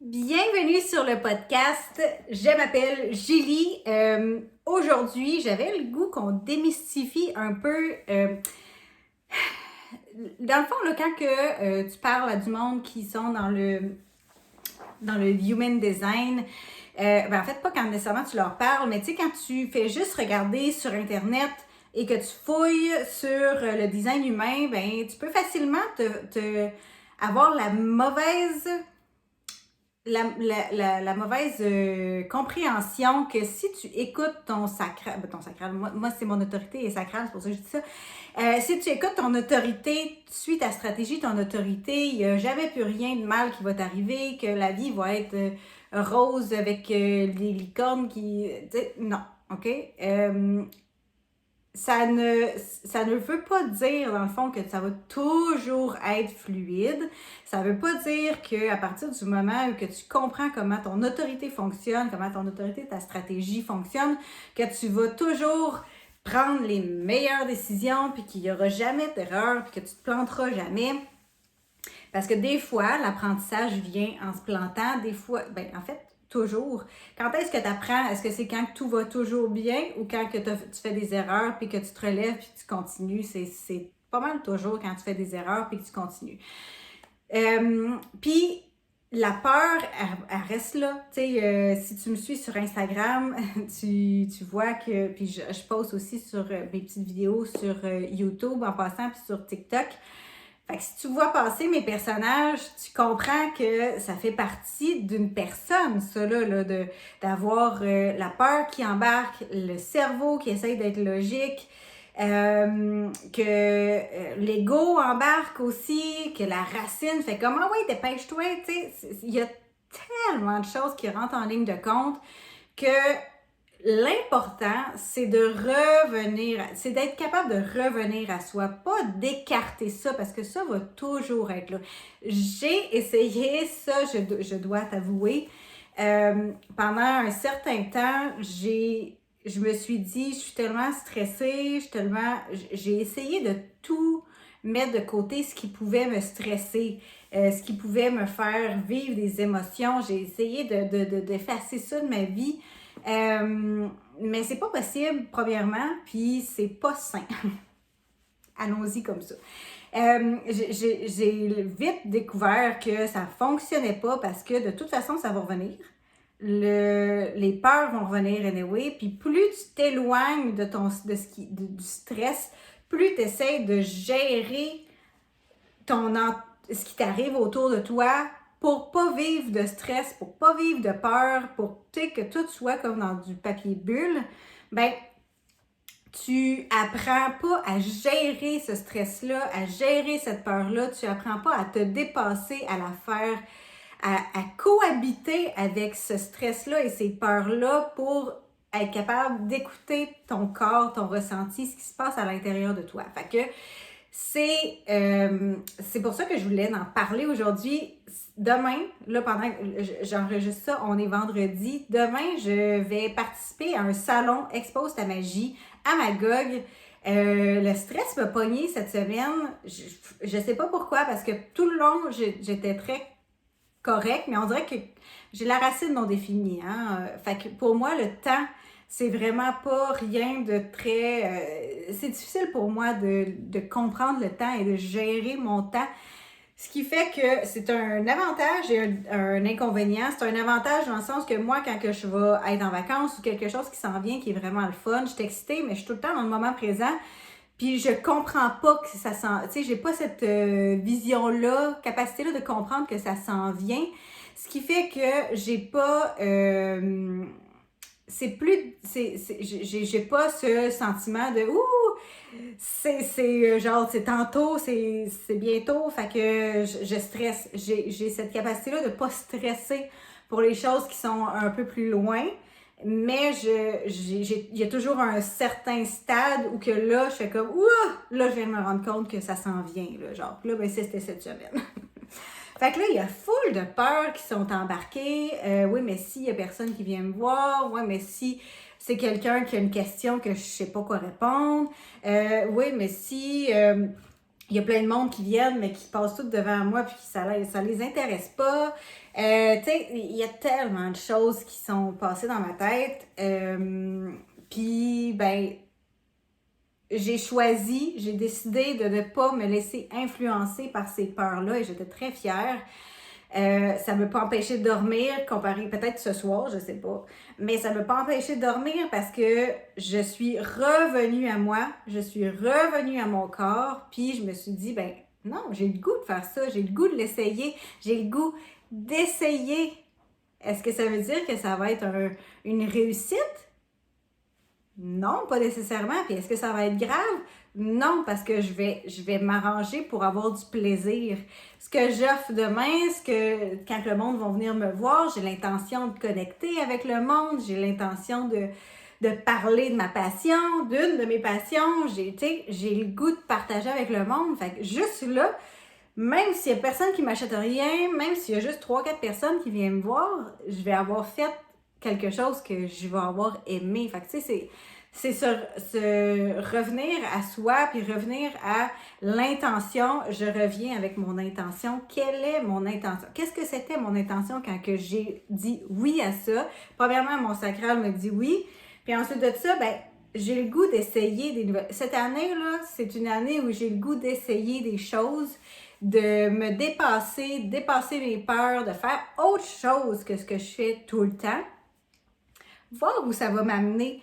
Bienvenue sur le podcast. Je m'appelle Julie. Aujourd'hui, j'avais le goût qu'on démystifie un peu. Dans le fond, là, quand tu parles à du monde qui sont dans le human design, en fait, pas quand nécessairement tu leur parles, mais tu sais, quand tu fais juste regarder sur Internet et que tu fouilles sur le design humain, ben tu peux facilement avoir la mauvaise compréhension que si tu écoutes ton sacral, moi c'est mon autorité est sacrale, c'est pour ça que je dis ça. Si tu écoutes ton autorité, tu suis ta stratégie, ton autorité, il n'y a jamais plus rien de mal qui va t'arriver, que la vie va être rose avec les licornes qui. Non, ok? Ça ne veut pas dire, dans le fond, que ça va toujours être fluide. Ça ne veut pas dire qu'à partir du moment où que tu comprends comment ton autorité fonctionne, comment ton autorité, ta stratégie fonctionne, que tu vas toujours prendre les meilleures décisions, puis qu'il n'y aura jamais d'erreur, puis que tu ne te planteras jamais. Parce que des fois, l'apprentissage vient en se plantant. Des fois, en fait, toujours. Quand est-ce que tu apprends? Est-ce que c'est quand tout va toujours bien ou quand que tu fais des erreurs puis que tu te relèves puis tu continues? C'est pas mal toujours quand tu fais des erreurs puis que tu continues. Puis la peur, elle reste là. Tu sais, si tu me suis sur Instagram, tu vois que... Puis je poste aussi sur mes petites vidéos sur YouTube en passant puis sur TikTok. Fait que si tu vois passer mes personnages, tu comprends que ça fait partie d'une personne, ça là d'avoir la peur qui embarque, le cerveau qui essaye d'être logique, que l'ego embarque aussi, que la racine fait comme « Ah oui, dépêche-toi », tu sais, il y a tellement de choses qui rentrent en ligne de compte que l'important, c'est de revenir, c'est d'être capable de revenir à soi, pas d'écarter ça, parce que ça va toujours être là. J'ai essayé ça, je dois t'avouer. Pendant un certain temps, je me suis dit, je suis tellement stressée, j'ai essayé de tout mettre de côté, ce qui pouvait me stresser, ce qui pouvait me faire vivre des émotions. J'ai essayé d'effacer ça de ma vie. Mais c'est pas possible, premièrement, puis c'est pas sain. Allons-y comme ça. J'ai vite découvert que ça fonctionnait pas parce que de toute façon, ça va revenir. Les peurs vont revenir anyway, puis plus tu t'éloignes du stress, plus tu essaies de gérer ce qui t'arrive autour de toi pour pas vivre de stress, pour pas vivre de peur, pour que tout soit comme dans du papier bulle, ben tu apprends pas à gérer ce stress-là, à gérer cette peur-là, tu apprends pas à te dépasser, à la faire, à cohabiter avec ce stress-là et ces peurs-là pour être capable d'écouter ton corps, ton ressenti, ce qui se passe à l'intérieur de toi. Fait que c'est pour ça que je voulais en parler aujourd'hui. Demain, là, pendant que j'enregistre ça, on est vendredi. Demain, je vais participer à un salon Expose ta magie à Magog. Le stress m'a pogné cette semaine. Je sais pas pourquoi, parce que tout le long, j'étais très correcte, mais on dirait que j'ai la racine non définie. Hein? Fait que pour moi, le temps, c'est vraiment pas rien de très... c'est difficile pour moi de comprendre le temps et de gérer mon temps. Ce qui fait que c'est un avantage et un inconvénient. C'est un avantage dans le sens que moi, quand que je vais être en vacances ou quelque chose qui s'en vient, qui est vraiment le fun, je suis excitée, mais je suis tout le temps dans le moment présent. Puis je comprends pas que ça s'en... Tu sais, j'ai pas cette vision-là, capacité-là de comprendre que ça s'en vient. Ce qui fait que j'ai pas... j'ai pas ce sentiment de genre c'est tantôt, c'est bientôt, fait que je stresse. J'ai cette capacité-là de pas stresser pour les choses qui sont un peu plus loin, mais il y a toujours un certain stade où que là, je fais comme là, je viens de me rendre compte que ça s'en vient, là, genre. Puis là, c'était cette semaine. Fait que là, il y a full de peurs qui sont embarquées. Oui, mais s'il y a personne qui vient me voir, oui, mais si c'est quelqu'un qui a une question que je sais pas quoi répondre, oui, mais si il y a plein de monde qui viennent, mais qui passent tout devant moi puis ça les intéresse pas. Tu tu sais, il y a tellement de choses qui sont passées dans ma tête. Puis, ben, j'ai décidé de ne pas me laisser influencer par ces peurs-là et j'étais très fière. Ça ne m'a pas empêché de dormir, comparé peut-être ce soir, je sais pas. Mais ça ne m'a pas empêché de dormir parce que je suis revenue à moi, je suis revenue à mon corps, puis je me suis dit, ben non, j'ai le goût de faire ça, j'ai le goût de l'essayer, j'ai le goût d'essayer. Est-ce que ça veut dire que ça va être une réussite? Non, pas nécessairement. Puis est-ce que ça va être grave? Non, parce que je vais m'arranger pour avoir du plaisir. Ce que j'offre demain, quand le monde va venir me voir, j'ai l'intention de connecter avec le monde, j'ai l'intention de parler de ma passion, d'une de mes passions. J'ai le goût de partager avec le monde. Fait que juste là, même s'il n'y a personne qui m'achète rien, même s'il y a juste 3-4 personnes qui viennent me voir, je vais avoir fait quelque chose que je vais avoir aimé. Fait que tu sais, c'est se revenir à soi, puis revenir à l'intention. Je reviens avec mon intention. Quelle est mon intention? Qu'est-ce que c'était mon intention quand que j'ai dit oui à ça? Premièrement, mon sacral me dit oui. Puis ensuite de ça, ben, j'ai le goût d'essayer des nouvelles. Cette année-là, c'est une année où j'ai le goût d'essayer des choses, de me dépasser mes peurs, de faire autre chose que ce que je fais tout le temps. Voir où ça va m'amener.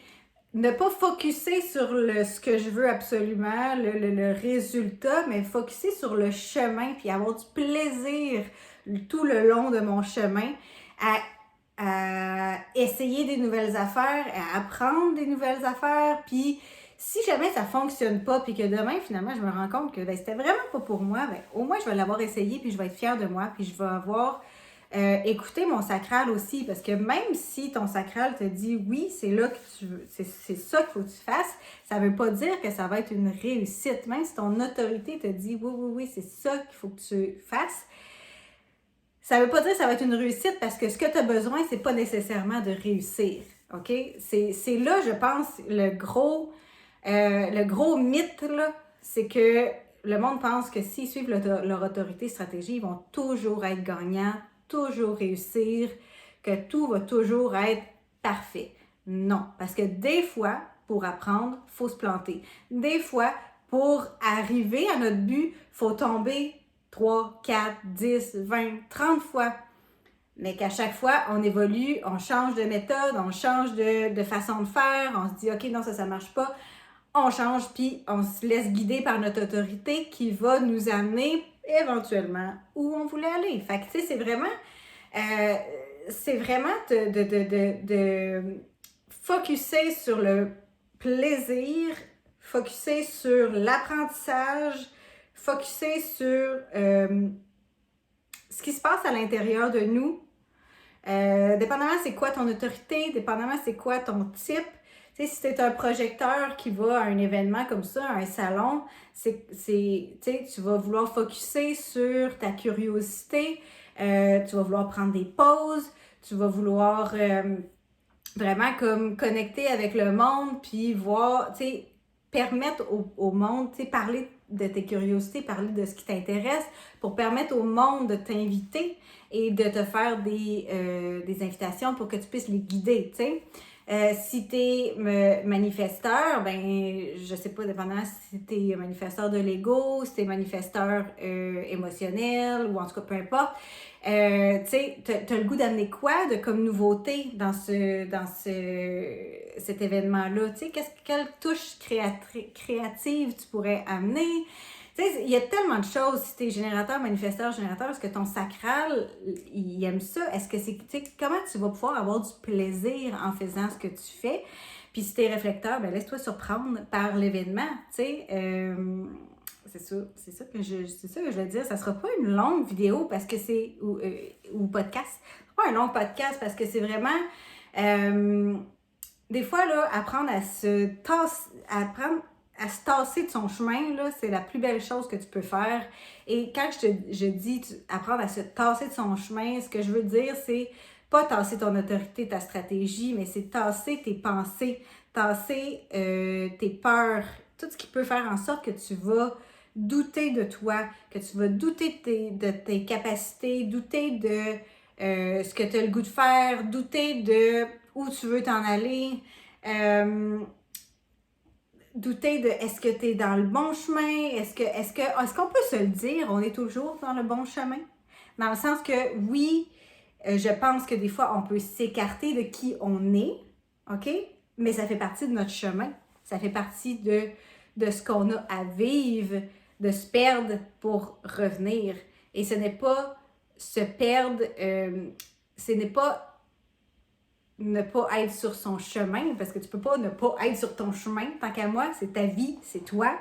Ne pas focusser sur ce que je veux absolument, le résultat, mais focusser sur le chemin, puis avoir du plaisir tout le long de mon chemin à essayer des nouvelles affaires, à apprendre des nouvelles affaires, puis si jamais ça fonctionne pas, puis que demain, finalement, je me rends compte que ben, c'était vraiment pas pour moi, ben, au moins, je vais l'avoir essayé, puis je vais être fière de moi, puis je vais avoir écouté mon sacral aussi, parce que même si ton sacral te dit oui, c'est là que tu veux, c'est ça qu'il faut que tu fasses, ça veut pas dire que ça va être une réussite. Même si ton autorité te dit oui, c'est ça qu'il faut que tu fasses, ça veut pas dire que ça va être une réussite parce que ce que tu as besoin, c'est pas nécessairement de réussir. OK? C'est là, je pense, le gros mythe, là, c'est que le monde pense que s'ils suivent leur autorité stratégie, ils vont toujours être gagnants, toujours réussir, que tout va toujours être parfait. Non, parce que des fois, pour apprendre, il faut se planter. Des fois, pour arriver à notre but, il faut tomber 3, 4, 10, 20, 30 fois. Mais qu'à chaque fois, on évolue, on change de méthode, on change de façon de faire, on se dit « Ok, non, ça marche pas ». On change, puis on se laisse guider par notre autorité qui va nous amener éventuellement où on voulait aller. Fait que, tu sais, c'est vraiment de focusser sur le plaisir, focusser sur l'apprentissage, focusser sur ce qui se passe à l'intérieur de nous. Dépendamment c'est quoi ton autorité, dépendamment c'est quoi ton type. Tu sais, si c'est un projecteur qui va à un événement comme ça, à un salon, tu vas vouloir focusser sur ta curiosité, tu vas vouloir prendre des pauses, tu vas vouloir vraiment comme connecter avec le monde, puis voir, tu sais, permettre au monde, tu sais, parler de tes curiosités, parler de ce qui t'intéresse, pour permettre au monde de t'inviter et de te faire des invitations pour que tu puisses les guider, tu sais. Si tu es manifesteur, ben je sais pas, dépendamment si tu es manifesteur de l'ego, si tu es manifesteur émotionnel ou en tout cas peu importe, tu sais, t'as le goût d'amener quoi de comme nouveauté dans cet événement-là? Tu sais, quelle touche créative tu pourrais amener? Tu sais, il y a tellement de choses. Si tu es générateur, manifesteur, est-ce que ton sacral, il aime ça? Est-ce que c'est, tu sais, comment tu vas pouvoir avoir du plaisir en faisant ce que tu fais? Puis si tu es réflecteur, ben laisse-toi surprendre par l'événement, tu sais. C'est ça que je veux dire. Ça sera pas une longue vidéo parce que c'est, ou podcast. Pas un long podcast parce que c'est vraiment, des fois, là, apprendre à se tasser de son chemin, là, c'est la plus belle chose que tu peux faire. Et quand je dis apprendre à se tasser de son chemin, ce que je veux dire, c'est pas tasser ton autorité, ta stratégie, mais c'est tasser tes pensées, tasser tes peurs, tout ce qui peut faire en sorte que tu vas douter de toi, que tu vas douter de tes capacités, douter de ce que tu as le goût de faire, douter de où tu veux t'en aller, douter de est-ce que tu es dans le bon chemin, est-ce qu'on peut se le dire, on est toujours dans le bon chemin? Dans le sens que oui, je pense que des fois on peut s'écarter de qui on est, OK? Mais ça fait partie de notre chemin. Ça fait partie de ce qu'on a à vivre, de se perdre pour revenir. Et ce n'est pas se perdre, ce n'est pas ne pas être sur son chemin, parce que tu peux pas ne pas être sur ton chemin, tant qu'à moi, c'est ta vie, c'est toi.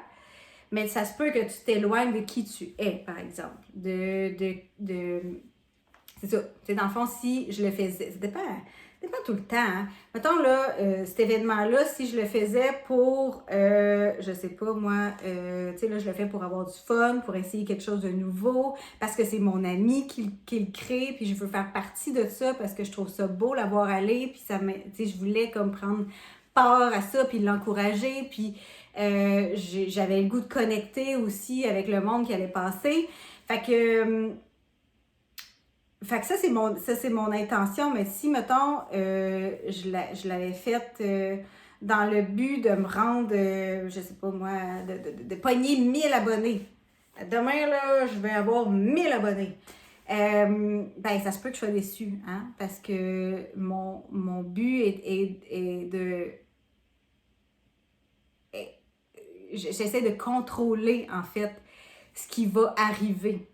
Mais ça se peut que tu t'éloignes de qui tu es, par exemple. C'est ça. C'est dans le fond, si je le faisais, ça dépend tout le temps. Hein. Mettons, là, cet événement-là, si je le faisais pour, je sais pas, moi, tu sais, là, je le fais pour avoir du fun, pour essayer quelque chose de nouveau, parce que c'est mon ami qui le crée, puis je veux faire partie de ça, parce que je trouve ça beau l'avoir allé, puis ça, tu sais, je voulais comme prendre part à ça, puis l'encourager, puis j'avais le goût de connecter aussi avec le monde qui allait passer. Fait que ça, c'est mon intention, mais si, mettons, je l'avais faite dans le but de me rendre, je sais pas moi, de pogner 1000 abonnés. Demain, là, je vais avoir 1000 abonnés. Ben, ça se peut que je sois déçue, hein, parce que mon but est de... J'essaie de contrôler, en fait, ce qui va arriver.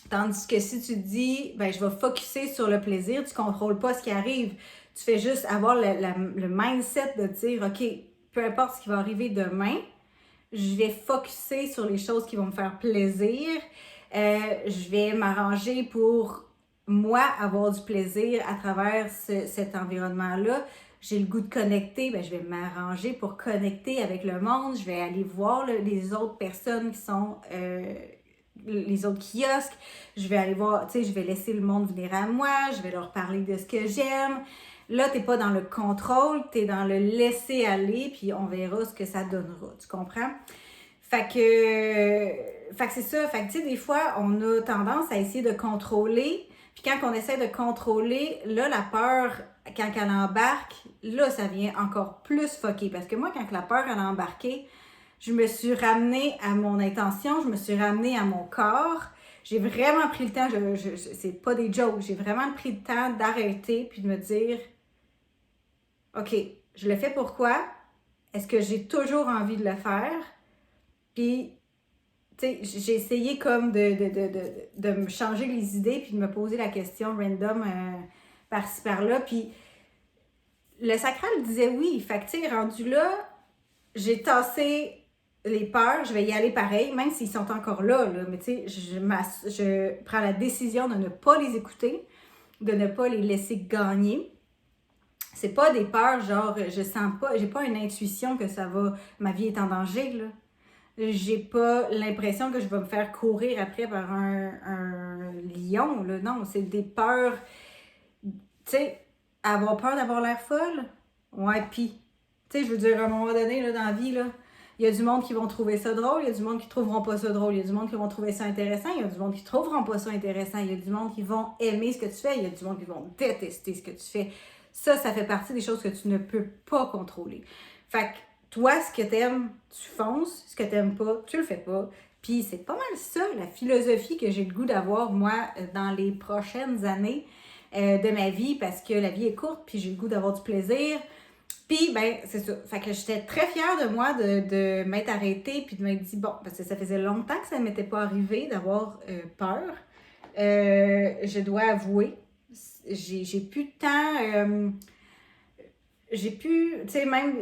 Tandis que si tu te dis, ben, je vais focusser sur le plaisir, tu ne contrôles pas ce qui arrive. Tu fais juste avoir le mindset de dire, OK, peu importe ce qui va arriver demain, je vais focusser sur les choses qui vont me faire plaisir. Je vais m'arranger pour, moi, avoir du plaisir à travers cet environnement-là. J'ai le goût de connecter, ben, je vais m'arranger pour connecter avec le monde. Je vais aller voir les autres personnes qui sont... les autres kiosques, je vais aller voir, tu sais, je vais laisser le monde venir à moi, je vais leur parler de ce que j'aime. Là, t'es pas dans le contrôle, t'es dans le laisser aller, puis on verra ce que ça donnera, tu comprends? Fait que c'est ça, fait que tu sais, des fois, on a tendance à essayer de contrôler, puis quand on essaie de contrôler, là, la peur, quand elle embarque, là, ça vient encore plus fucké, parce que moi, quand la peur, elle a embarqué, je me suis ramenée à mon intention, je me suis ramenée à mon corps. J'ai vraiment pris le temps, c'est pas des jokes, j'ai vraiment pris le temps d'arrêter puis de me dire, OK, je le fais pourquoi? Est-ce que j'ai toujours envie de le faire? Puis, tu sais, j'ai essayé comme de me changer les idées puis de me poser la question random par-ci par-là. Puis, le sacral disait oui. Fait que, tu sais, rendu là, j'ai tassé les peurs, je vais y aller pareil, même s'ils sont encore là. Mais tu sais, je prends la décision de ne pas les écouter, de ne pas les laisser gagner. C'est pas des peurs, genre, je sens pas, j'ai pas une intuition que ça va, ma vie est en danger, là. J'ai pas l'impression que je vais me faire courir après par un lion, là. Non, c'est des peurs, tu sais, avoir peur d'avoir l'air folle. Ouais, pis, tu sais, je veux dire, à un moment donné, là, dans la vie, là, il y a du monde qui vont trouver ça drôle, il y a du monde qui ne trouveront pas ça drôle, il y a du monde qui vont trouver ça intéressant, il y a du monde qui ne trouveront pas ça intéressant, il y a du monde qui vont aimer ce que tu fais, il y a du monde qui vont détester ce que tu fais. Ça fait partie des choses que tu ne peux pas contrôler. Fait que toi, ce que t'aimes, tu fonces, ce que t'aimes pas, tu le fais pas. Puis c'est pas mal ça, la philosophie que j'ai le goût d'avoir, moi, dans les prochaines années de ma vie, parce que la vie est courte, puis j'ai le goût d'avoir du plaisir. Puis, ben, c'est ça. Fait que j'étais très fière de moi de m'être arrêtée puis de m'être dit, bon, parce que ça faisait longtemps que ça ne m'était pas arrivé d'avoir peur. Je dois avouer, j'ai plus de temps. J'ai pu, tu sais, même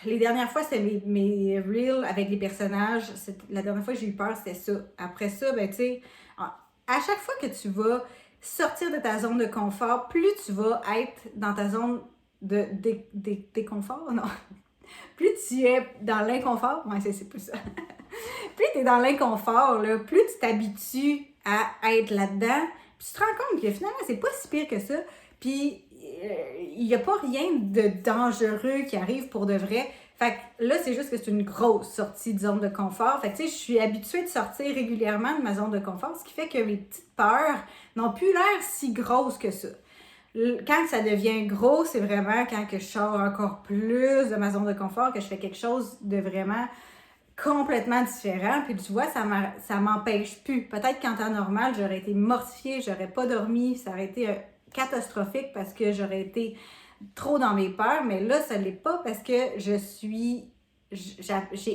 les dernières fois, c'était mes reels avec les personnages. La dernière fois que j'ai eu peur, c'était ça. Après ça, ben, tu sais, à chaque fois que tu vas sortir de ta zone de confort, plus tu vas être dans ta zone de déconfort, non. Plus tu es dans l'inconfort, ouais, c'est plus ça. Plus tu es dans l'inconfort, là, plus tu t'habitues à être là-dedans, puis tu te rends compte que finalement, c'est pas si pire que ça. Puis il n'y a pas rien de dangereux qui arrive pour de vrai. Fait que là, c'est juste que c'est une grosse sortie de zone de confort. Fait que tu sais, je suis habituée de sortir régulièrement de ma zone de confort, ce qui fait que mes petites peurs n'ont plus l'air si grosses que ça. Quand ça devient gros, c'est vraiment quand que je sors encore plus de ma zone de confort, que je fais quelque chose de vraiment complètement différent. Puis tu vois, ça m'empêche plus. Peut-être qu'en temps normal, j'aurais été mortifiée, j'aurais pas dormi, ça aurait été catastrophique parce que j'aurais été trop dans mes peurs. Mais là, ça l'est pas parce que j'ai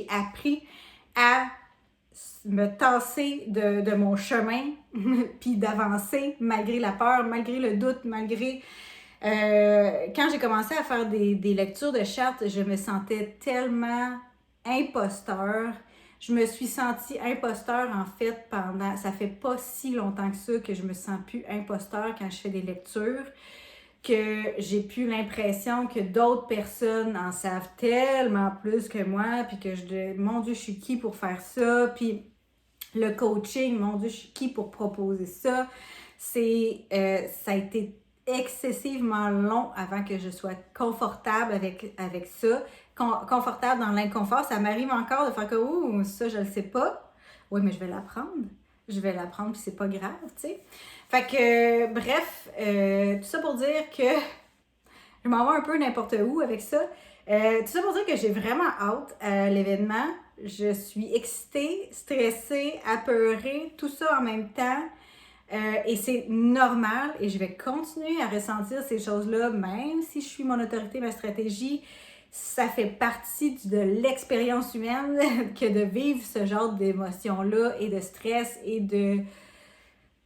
appris à me tasser de mon chemin puis d'avancer malgré la peur, malgré le doute, malgré... quand j'ai commencé à faire des lectures de chartes, je me sentais tellement imposteur. Je me suis sentie imposteur en fait pendant... Ça fait pas si longtemps que ça que je me sens plus imposteur quand je fais des lectures, que j'ai plus l'impression que d'autres personnes en savent tellement plus que moi, puis que mon Dieu, je suis qui pour faire ça, puis le coaching, mon Dieu, je suis qui pour proposer ça. Ça a été excessivement long avant que je sois confortable avec ça. Confortable dans l'inconfort. Ça m'arrive encore de faire que, ouh, ça, je le sais pas. Oui, mais je vais l'apprendre. Je vais l'apprendre, puis c'est pas grave, tu sais. Fait que, bref, tout ça pour dire que je m'en vais un peu n'importe où avec ça. Tout ça pour dire que j'ai vraiment hâte à l'événement. Je suis excitée, stressée, apeurée, tout ça en même temps. Et c'est normal et je vais continuer à ressentir ces choses-là, même si je suis mon autorité, ma stratégie. Ça fait partie de l'expérience humaine que de vivre ce genre d'émotions-là et de stress et de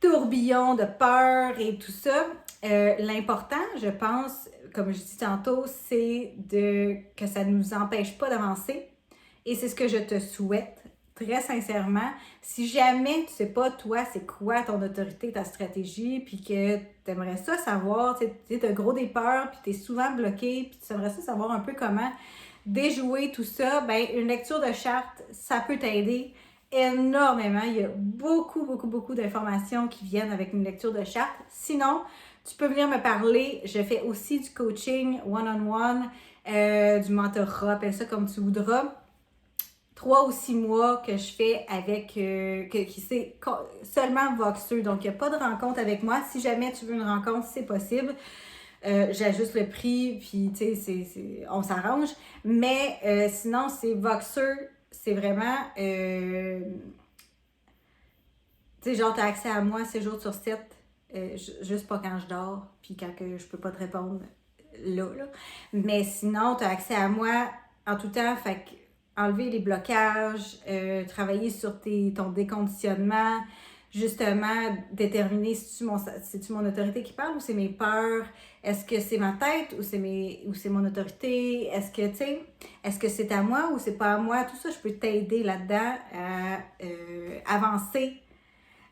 tourbillon, de peur et tout ça. L'important, je pense, comme je dis tantôt, c'est que ça ne nous empêche pas d'avancer. Et c'est ce que je te souhaite, très sincèrement. Si jamais tu sais pas, toi, c'est quoi ton autorité, ta stratégie, puis que tu aimerais ça savoir, tu as gros des peurs, puis tu es souvent bloqué, puis tu aimerais ça savoir un peu comment déjouer tout ça, ben une lecture de charte, ça peut t'aider énormément. Il y a beaucoup d'informations qui viennent avec une lecture de charte. Sinon, tu peux venir me parler. Je fais aussi du coaching one-on-one, du mentorat, appelle ça comme tu voudras. 3 ou 6 mois que je fais avec, qui c'est seulement Voxer. Donc, il n'y a pas de rencontre avec moi. Si jamais tu veux une rencontre, c'est possible. J'ajuste le prix, puis tu sais, on s'arrange. Mais sinon, c'est Voxer. C'est vraiment, tu sais, genre, tu as accès à moi 7 jours sur 7, juste pas quand je dors, puis quand que je peux pas te répondre là. Mais sinon, tu as accès à moi en tout temps, fait que enlever les blocages, travailler sur ton déconditionnement, justement, déterminer si c'est-tu mon autorité qui parle ou c'est mes peurs, est-ce que c'est ma tête ou c'est mon autorité, est-ce que, tu sais, est-ce que c'est à moi ou c'est pas à moi, tout ça, je peux t'aider là-dedans à avancer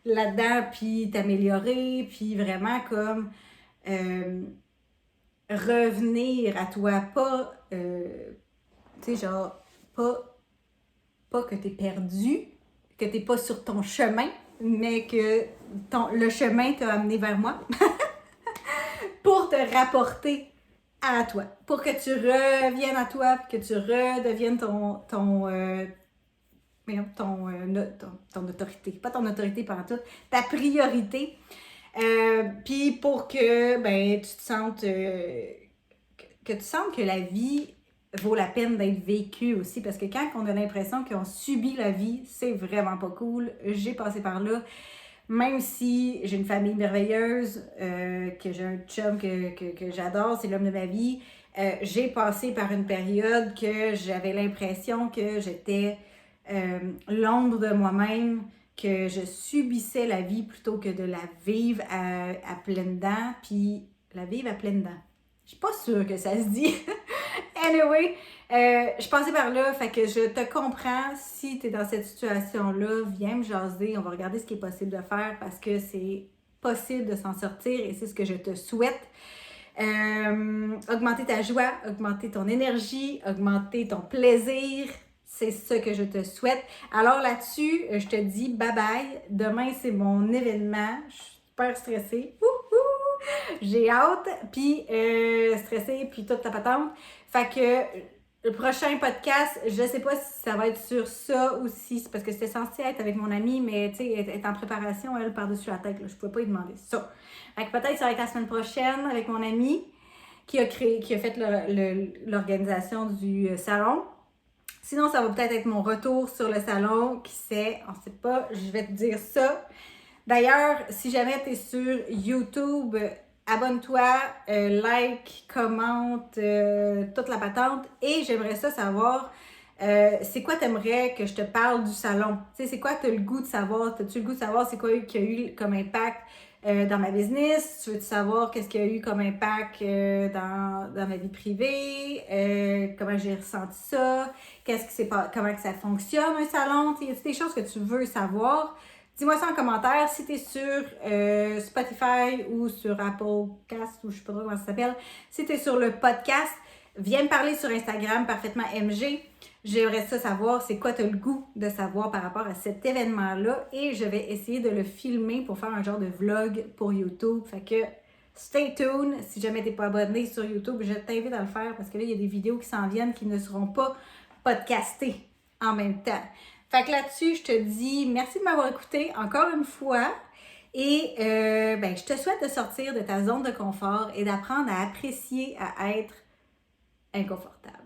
là-dedans, puis t'améliorer, puis vraiment comme revenir à toi, pas, tu sais, genre, pas que t'es perdu, que t'es pas sur ton chemin, mais que le chemin t'a amené vers moi pour te rapporter à toi, pour que tu reviennes à toi, que tu redeviennes ton autorité, pas ton autorité pendant tout, ta priorité. Puis pour que tu te sentes que tu sentes que la vie vaut la peine d'être vécue aussi, parce que quand on a l'impression qu'on subit la vie, c'est vraiment pas cool. J'ai passé par là, même si j'ai une famille merveilleuse, que j'ai un chum que j'adore, c'est l'homme de ma vie, j'ai passé par une période que j'avais l'impression que j'étais l'ombre de moi-même, que je subissais la vie plutôt que de la vivre à pleines dents, puis la vivre à pleines dents. Je suis pas sûre que ça se dit. Anyway, je passais par là, fait que je te comprends. Si tu es dans cette situation-là, viens me jaser. On va regarder ce qui est possible de faire parce que c'est possible de s'en sortir et c'est ce que je te souhaite. Augmenter ta joie, augmenter ton énergie, augmenter ton plaisir. C'est ce que je te souhaite. Alors là-dessus, je te dis bye bye. Demain, c'est mon événement. Je suis super stressée. Wouhou! J'ai hâte, puis stressée, puis toute la patente. Fait que le prochain podcast, je sais pas si ça va être sur ça ou si c'est parce que c'était censé être avec mon amie, mais tu sais, elle est en préparation, elle, par-dessus la tête. Là. Je pouvais pas lui demander ça. Fait que peut-être ça va être la semaine prochaine avec mon amie qui a fait l'organisation du salon. Sinon, ça va peut-être être mon retour sur le salon. Qui sait? On sait pas. Je vais te dire ça. D'ailleurs, si jamais tu es sur YouTube, abonne-toi, like, commente, toute la patente. Et j'aimerais ça savoir, c'est quoi t'aimerais que je te parle du salon? Tu sais, c'est quoi que tu as le goût de savoir? As-tu le goût de savoir c'est quoi qu'il y a eu comme impact dans ma business? Tu veux savoir qu'est-ce qu'il y a eu comme impact dans ma vie privée? Comment j'ai ressenti ça? Comment que ça fonctionne un salon? Tu sais, y a des choses que tu veux savoir? Dis-moi ça en commentaire. Si tu es sur Spotify ou sur Apple Cast ou je sais pas trop comment ça s'appelle. Si tu es sur le podcast, viens me parler sur Instagram, parfaitement MG. J'aimerais ça savoir c'est quoi tu as le goût de savoir par rapport à cet événement-là. Et je vais essayer de le filmer pour faire un genre de vlog pour YouTube. Fait que stay tuned. Si jamais tu n'es pas abonné sur YouTube, je t'invite à le faire parce que là, il y a des vidéos qui s'en viennent qui ne seront pas podcastées en même temps. Fait que là-dessus, je te dis merci de m'avoir écouté encore une fois et je te souhaite de sortir de ta zone de confort et d'apprendre à apprécier à être inconfortable.